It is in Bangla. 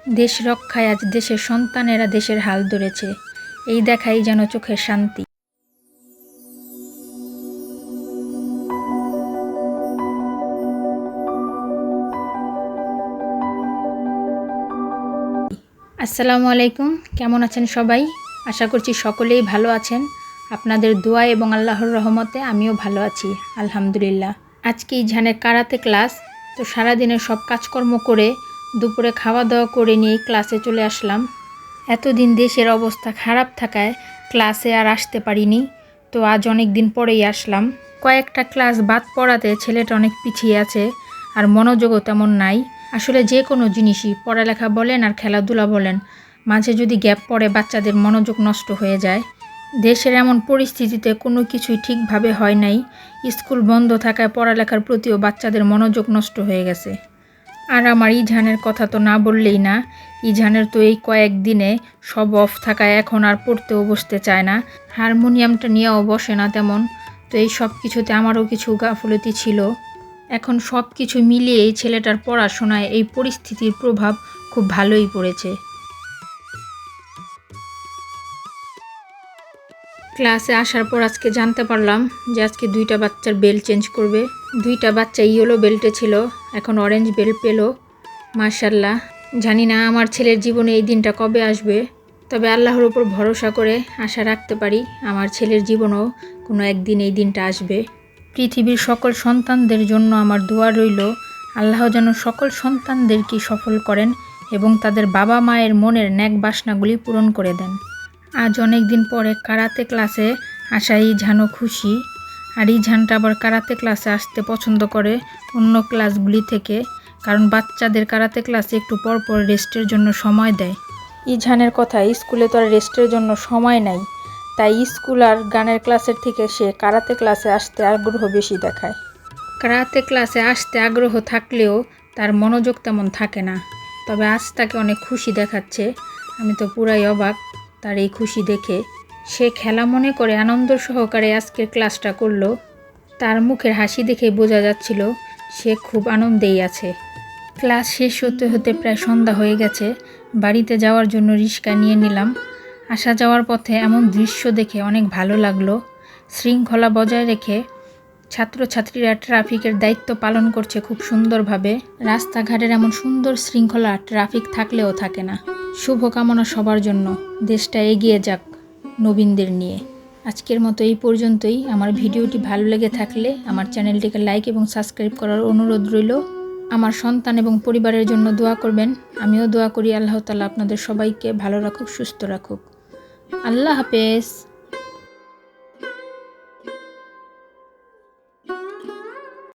দেশ রক্ষায় আজ দেশের সন্তানেরা দেশের হাল ধরেছে, এই দেখাই যেন চোখের শান্তি। আসসালামু আলাইকুম, কেমন আছেন সবাই? আশা করছি সকলেই ভালো আছেন। আপনাদের দোয়া এবং আল্লাহর রহমতে আমিও ভালো আছি, আলহামদুলিল্লাহ। আজকে ইজানের কারাতে ক্লাস, তো সারাদিনের সব কাজকর্ম করে দুপুরে খাওয়া দাওয়া করে নিয়ে ক্লাসে চলে আসলাম। এতদিন দেশের অবস্থা খারাপ থাকায় ক্লাসে আর আসতে পারিনি, তো আজ অনেক দিন পরেই আসলাম। কয়েকটা ক্লাস বাদ পড়াতে ছেলেটা অনেক পিছিয়ে আছে, আর মনোযোগও তেমন নাই। আসলে যে কোনো জিনিসই, পড়ালেখা বলেন আর খেলাধুলা বলেন, মাঝে যদি গ্যাপ পড়ে বাচ্চাদের মনোযোগ নষ্ট হয়ে যায়। দেশের এমন পরিস্থিতিতে কোনো কিছুই ঠিকভাবে হয় নাই। স্কুল বন্ধ থাকায় পড়ালেখার প্রতিও বাচ্চাদের মনোযোগ নষ্ট হয়ে গেছে। আর আমার ইজানের কথা তো না বললেই না। ইজানের তো এই কয়েকদিনে সব অফ থাকায় এখন আর পড়তেও বসতে চায় না, হারমোনিয়ামটা নিয়েও বসে না তেমন। তো এই সব কিছুতে আমারও কিছু গাফলতি ছিল। এখন সব কিছু মিলিয়ে এই ছেলেটার পড়াশোনায় এই পরিস্থিতির প্রভাব খুব ভালোই পড়েছে। ক্লাসে আসার পর আজকে জানতে পারলাম যে আজকে 2টা বাচ্চার বেল্ট চেঞ্জ করবে। 2টা বাচ্চা ইয়েলো বেল্টে ছিল, এখন অরেঞ্জ বেল্ট পেলো। মাশাআল্লাহ, জানি না আমার ছেলের জীবনে এই দিনটা কবে আসবে, তবে আল্লাহর উপর ভরসা করে আশা রাখতে পারি আমার ছেলের জীবনেও কোনো একদিন এই দিনটা আসবে। পৃথিবীর সকল সন্তানদের জন্য আমার দোয়া রইল, আল্লাহ যেন সকল সন্তানদেরকে সফল করেন এবং তাদের বাবা মায়ের মনের ন্যাক বাসনাগুলি পূরণ করে দেন। আজ অনেক দিন পরে কারাতে ক্লাসে আসা ইজানও খুশি। আর ইজানটা আবার কারাতে ক্লাসে আসতে পছন্দ করে অন্য ক্লাসগুলি থেকে, কারণ বাচ্চাদের কারাতে ক্লাসে একটু পরপর রেস্টের জন্য সময় দেয়। ইজানের কথা, স্কুলে তো আর রেস্টের জন্য সময় নাই, তাই স্কুল আর গানের ক্লাসের থেকে সে কারাতে ক্লাসে আসতে আগ্রহ বেশি দেখায়। কারাতে ক্লাসে আসতে আগ্রহ থাকলেও তার মনোযোগ তেমন থাকে না, তবে আজ তাকে অনেক খুশি দেখাচ্ছে। আমি তো পুরাই অবাক তার এই খুশি দেখে। সে খেলা মনে করে আনন্দ সহকারে আজকের ক্লাসটা করলো। তার মুখের হাসি দেখে বোঝা যাচ্ছিল সে খুব আনন্দেই আছে। ক্লাস শেষ হতে হতে প্রায় সন্ধ্যা হয়ে গেছে। বাড়িতে যাওয়ার জন্য রিক্সা নিয়ে নিলাম। আসা যাওয়ার পথে এমন দৃশ্য দেখে অনেক ভালো লাগলো। শৃঙ্খলা বজায় রেখে ছাত্রছাত্রীরা ট্রাফিকের দায়িত্ব পালন করছে খুব সুন্দরভাবে। রাস্তাঘাটের এমন সুন্দর শৃঙ্খলা ট্রাফিক থাকলেও থাকে না। শুভকামনা সবার জন্য, দেশটা এগিয়ে যাক নবীনদের নিয়ে। আজকের মতো এই পর্যন্তই। আমার ভিডিওটি ভালো লেগে থাকলে আমার চ্যানেলটিকে লাইক এবং সাবস্ক্রাইব করার অনুরোধ রইল। আমার সন্তান এবং পরিবারের জন্য দোয়া করবেন। আমিও দোয়া করি আল্লাহ তাআলা আপনাদের সবাইকে ভালো রাখুক, সুস্থ রাখুক। আল্লাহ হাফেজ।